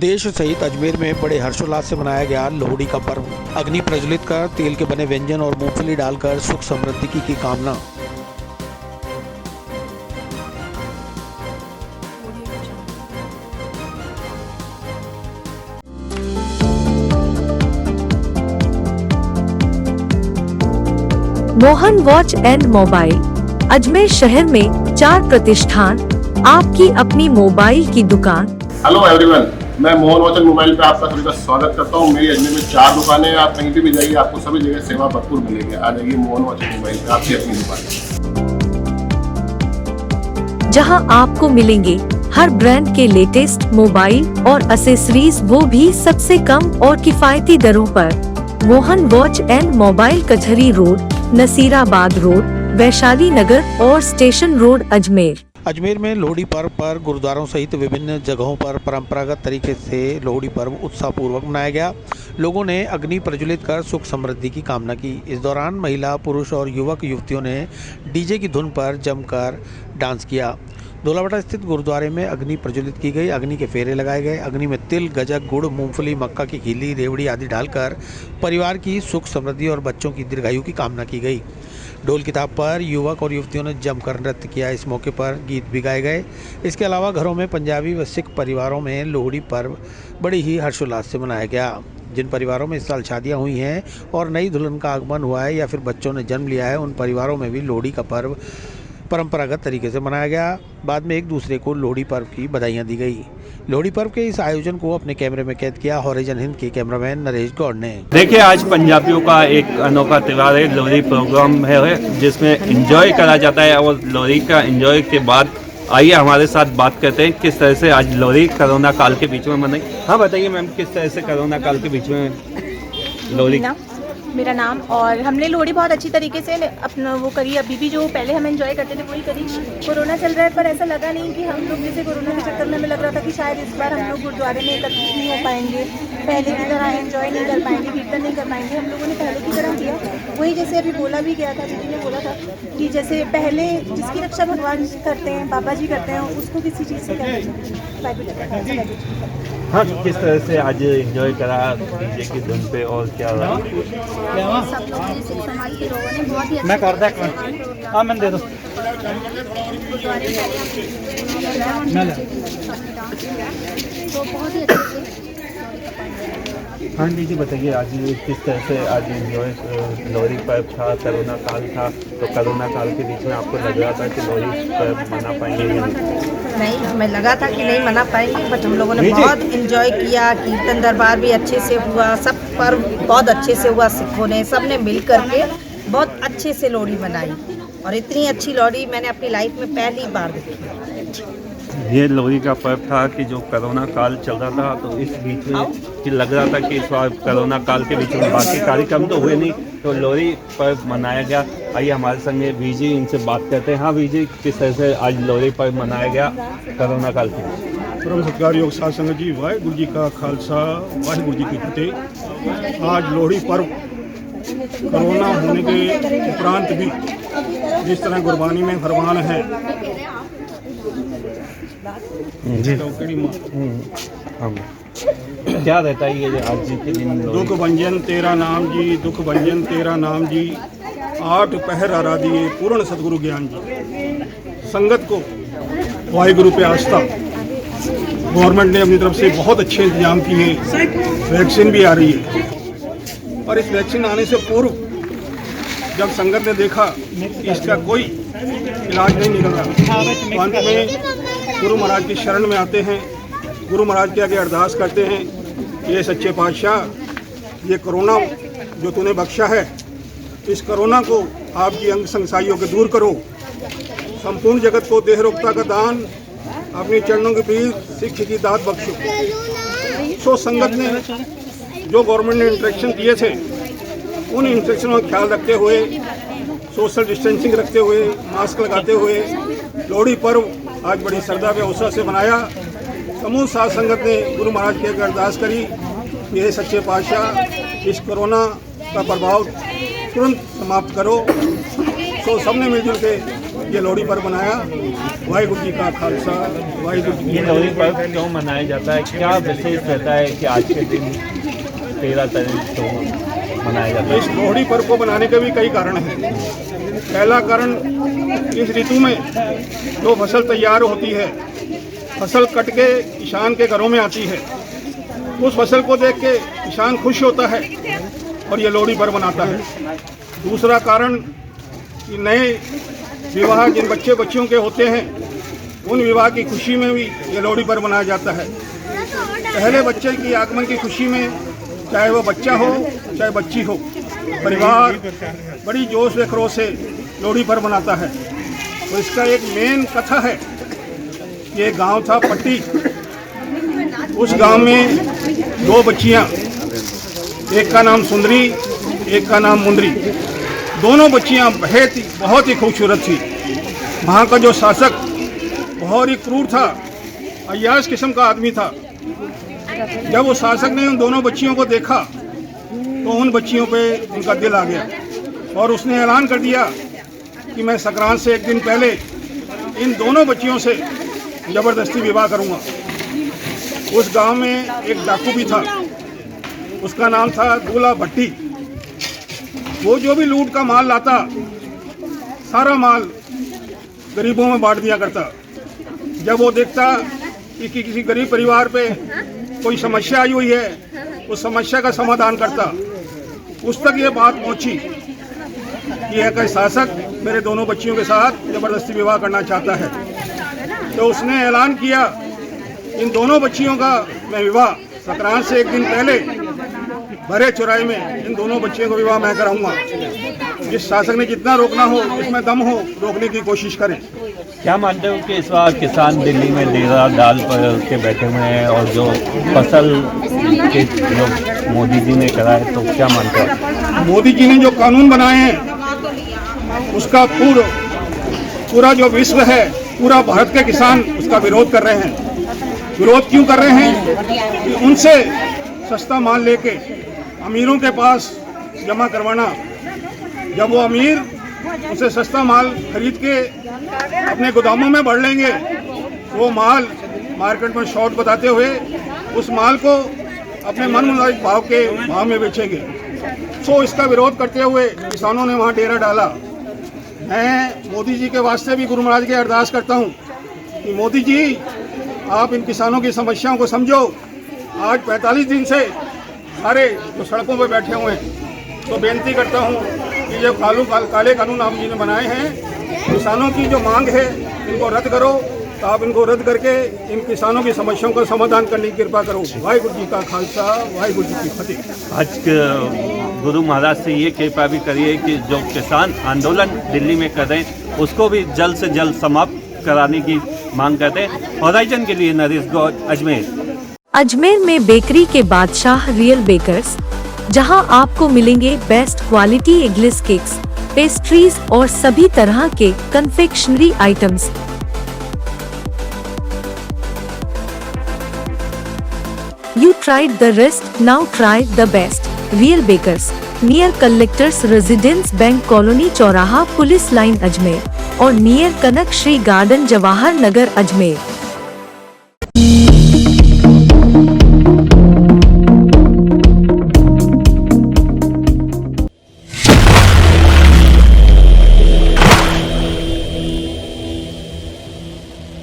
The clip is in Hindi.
देश सहित अजमेर में बड़े हर्षोल्लास से मनाया गया लोहड़ी का पर्व। अग्नि प्रज्वलित कर तेल के बने व्यंजन और मूंगफली डालकर सुख समृद्धि की कामना। Mohan watch and mobile Ajmer शहर में 4 प्रतिष्ठान, आपकी अपनी मोबाइल की दुकान। हेलो एवरीवन, मैं मोहन वॉच एंड मोबाइल पे आपका सभी का स्वागत करता हूँ। मेरी अजमेर में 4 दुकानें हैं। आप कहीं भी जाइए, आपको सभी जगह सेवा भरपूर मिलेगी। आ जाइए मोहन वॉच एंड मोबाइल पे, आपकी अपनी दुकान, जहां आपको मिलेंगे हर ब्रांड के लेटेस्ट मोबाइल और एक्सेसरीज, वो भी सबसे कम और किफायती दरों पर। मोहन वॉच एंड मोबाइल कचहरी रोड, नसीराबाद रोड, वैशाली नगर और स्टेशन रोड, अजमेर। अजमेर में लोहड़ी पर्व पर गुरुद्वारों सहित विभिन्न जगहों पर परंपरागत तरीके से लोहड़ी पर्व उत्साहपूर्वक मनाया गया। लोगों ने अग्नि प्रज्वलित कर सुख समृद्धि की कामना की। इस दौरान महिला, पुरुष और युवक युवतियों ने डीजे की धुन पर जमकर डांस किया। धोलावटा स्थित गुरुद्वारे में अग्नि प्रज्वलित की गई। अग्नि के फेरे लगाए गए। अग्नि में तिल, गजक, गुड़, मूंगफली, मक्का की खीली, रेवड़ी आदि डालकर परिवार की सुख समृद्धि और बच्चों की दीर्घायु की कामना की गई। ढोल की ताप पर युवक और युवतियों ने जमकर नृत्य किया। इस मौके पर गीत भी गाए गए। इसके अलावा घरों में पंजाबी व सिख परिवारों में लोहड़ी पर्व बड़ी ही हर्षोल्लास से मनाया गया। जिन परिवारों में इस साल शादियां हुई हैं और नई दुल्हन का आगमन हुआ है या फिर बच्चों ने जन्म लिया है, उन परिवारों में भी लोहड़ी का पर्व परंपरागत तरीके से मनाया गया। बाद में एक दूसरे को लोहड़ी पर्व की बधाइयां दी गई। लोहड़ी पर्व के इस आयोजन को अपने कैमरे में कैद किया हॉरिजन हिंद के कैमरामैन नरेश गौड़ ने। देखिए, आज पंजाबियों का एक अनोखा त्यौहार है, लोहड़ी प्रोग्राम है जिसमें एंजॉय करा जाता है। और लोहड़ी का एंजॉय के बाद आइए हमारे साथ बात करते हैं किस तरह से आज लोहड़ी कोरोना काल के बीच में मनाई। हाँ बताइए मैम, किस तरह से कोरोना काल के बीच में लोहड़ी? मेरा नाम, और हमने लोहड़ी बहुत अच्छी तरीके से अपना वो करी। अभी भी जो पहले हम एंजॉय करते थे वही करी। कोरोना चल रहा है पर ऐसा लगा नहीं कि हम लोग जैसे कोरोना के चक्कर में हमें लग रहा था कि शायद इस बार हम लोग गुरुद्वारे में एकत्रित नहीं हो पाएंगे, पहले की तरह एंजॉय नहीं कर पाएंगे, कीर्तन नहीं कर पाएंगे। हम लोगों ने पहले की तरह किया। वही जैसे अभी बोला भी गया था, दीदी ने बोला था कि जैसे पहले जिसकी रक्षा भगवान करते हैं, बाबा जी करते हैं, उसको किसी चीज़ से करना। हाँ, किस तरह से आज एंजॉय करा डीजे की धुन पे और क्या रहा? सब लोग सिख समाज के लोगों ने बहुत ही मैं कर दे मैं दे दो गुरुद्वारे तो बहुत ही अच्छे से। हाँ जी, बताइए आज किस तरह से आज एंजॉय लोहड़ी पर्व था, कोरोना काल था, तो कोरोना काल के बीच में आपको लग रहा था कि लोहड़ी पर्व मना पाएंगे या नहीं? हमें लगा था कि नहीं मना पाएंगे, बट हम लोगों ने बहुत एंजॉय किया। कीर्तन दरबार भी अच्छे से हुआ, सब पर्व बहुत अच्छे से हुआ। सिखों ने सब ने मिल करके बहुत अच्छे से लोहड़ी मनाई, और इतनी अच्छी लोहड़ी मैंने अपनी लाइफ में पहली बार देखी। ये लोहड़ी का पर्व था कि जो कोरोना काल चल रहा था, तो इस बीच में कि लग रहा था कि इस बार कोरोना काल के बीच में बाकी कार्यक्रम तो हुए नहीं, तो लोहड़ी पर्व मनाया गया। आइए हमारे संग वीजी, इनसे बात करते हैं। हाँ वीजी, किस तरह से आज लोहड़ी पर्व मनाया गया कोरोना काल के? परम सत्कारयोग साध संगत जी, वाहिगुरु जी का खालसा, वाहिगुरु जी की फतेह। आज लोहड़ी पर्व कोरोना होने के उपरांत भी जिस तरह गुरबानी में फरमान है जी, क्या रहता है ये आज के दिन? दुख भंजन तेरा नाम जी, दुख भंजन तेरा नाम जी, 8 पहर आराधिए पूर्ण सतगुरु ज्ञान जी। संगत को वाहिगुरु पे आस्था। गवर्नमेंट ने अपनी तरफ से बहुत अच्छे इंतजाम किए। वैक्सीन भी आ रही है, और इस वैक्सीन आने से पूर्व जब संगत ने देखा कि इसका कोई इलाज नहीं निकल रहा, अंत में गुरु महाराज की शरण में आते हैं। गुरु महाराज के आगे अरदास करते हैं, ये सच्चे पातशाह, ये कोरोना जो तूने बख्शा है, इस कोरोना को आपकी अंग संगसाइयों के दूर करो। संपूर्ण जगत को देह रोगता का दान, अपने चरणों के बीच शिक्षा की दात बख्शो। सो संगत ने जो गवर्नमेंट ने इंस्ट्रक्शन दिए थे, उन इंस्ट्रक्शनों का ख्याल रखते हुए, सोशल डिस्टेंसिंग रखते हुए, मास्क लगाते हुए लोहड़ी पर्व आज बड़ी श्रद्धा व उत्साह से मनाया। समूह साध संगत ने गुरु महाराज की अरदास करी, ये सच्चे पातशाह, इस कोरोना का प्रभाव तुरंत समाप्त करो। तो सबने मिलजुल के ये लोहड़ी पर्व मनाया। वाहिगुरु जी का खालसा, वाहिगुरु जी की ये लोहड़ी पर्व क्यों मनाया जाता है, क्या विशेष रहता है कि आज के दिन 13 तारीख को मनाया जाता इस लोहड़ी पर्व को मनाने के भी कई कारण हैं। पहला कारण, इस ऋतु में जो फसल तैयार होती है, फसल कट के किसान के घरों में आती है, उस फसल को देख के किसान खुश होता है और ये लोहड़ी पर्व मनाता है। दूसरा कारण कि नए विवाह जिन बच्चे बच्चियों के होते हैं, उन विवाह की खुशी में भी ये लोहड़ी पर्व मनाया जाता है। पहले बच्चे की आगमन की खुशी में, चाहे वो बच्चा हो चाहे बच्ची हो, परिवार बड़ी जोश व खरोश से लोहड़ी पर्व मनाता है। तो इसका एक मेन कथा है। ये गांव था पट्टी, उस गांव में 2 बच्चियां, एक का नाम सुंदरी, एक का नाम मुंदरी। दोनों बच्चियां बहुत ही खूबसूरत थी। वहाँ का जो शासक बहुत ही क्रूर था, अय्याश किस्म का आदमी था। जब वो शासक ने उन दोनों बच्चियों को देखा तो उन बच्चियों पे उनका दिल आ गया और उसने ऐलान कर दिया कि मैं संक्रांत से एक दिन पहले इन दोनों बच्चियों से ज़बरदस्ती विवाह करूँगा। उस गांव में एक डाकू भी था, उसका नाम था दूल्हा भट्टी। वो जो भी लूट का माल लाता, सारा माल गरीबों में बांट दिया करता। जब वो देखता कि किसी गरीब परिवार पे कोई समस्या आई हुई है, उस समस्या का समाधान करता। उस तक ये बात पहुंची कि एक शासक मेरे दोनों बच्चियों के साथ ज़बरदस्ती विवाह करना चाहता है। तो उसने ऐलान किया, इन दोनों बच्चियों का मैं विवाह संक्रांत से एक दिन पहले भरे चौराहे में इन दोनों बच्चियों को विवाह मैं कराऊंगा। जिस शासक ने जितना रोकना हो, जिसमें दम हो, रोकने की कोशिश करें। क्या मानते हो कि इस बार किसान दिल्ली में डेरा डाल पर के बैठे हुए हैं और जो फसल के जो मोदी जी ने करा है, तो क्या मानते हो? मोदी जी ने जो कानून बनाए हैं, उसका पूरा जो विश्व है, पूरा भारत के किसान उसका विरोध कर रहे हैं। विरोध क्यों कर रहे हैं? कि उनसे सस्ता माल लेके अमीरों के पास जमा करवाना। जब वो अमीर उसे सस्ता माल खरीद के अपने गोदामों में भर लेंगे, वो माल मार्केट में शॉर्ट बताते हुए उस माल को अपने मन मुताबिक भाव में बेचेंगे। सो इसका विरोध करते हुए किसानों ने वहाँ डेरा डाला। मैं मोदी जी के वास्ते भी गुरु महाराज की अरदास करता हूँ कि मोदी जी, आप इन किसानों की समस्याओं को समझो। आज 45 दिन से सारे जो सड़कों पर बैठे हुए हैं, तो बेनती करता हूँ कि जो काले कानून आप जी ने बनाए हैं, किसानों की जो मांग है इनको रद्द करो। तो आप इनको रद्द करके इन किसानों की समस्याओं का समाधान करने की कृपा करो। वाहिगुरु जी का खालसा, वाहिगुरु जी की फतेह। आज गुरु महाराज से ये कृपा भी करिए कि जो किसान आंदोलन दिल्ली में कर रहे हैं, उसको भी जल्द से जल्द समाप्त कराने की मांग करते हैं। होराइजन के लिए नरेश गौड़, अजमेर। अजमेर में बेकरी के बादशाह रियल बेकर्स, जहां आपको मिलेंगे best quality eggless cakes, pastries और सभी तरह के confectionery items. You tried the rest, now try the best. Real Bakers, near Collectors Residence Bank Colony चौराहा पुलिस लाइन अजमेर और नियर कनक श्री गार्डन जवाहर नगर अजमेर।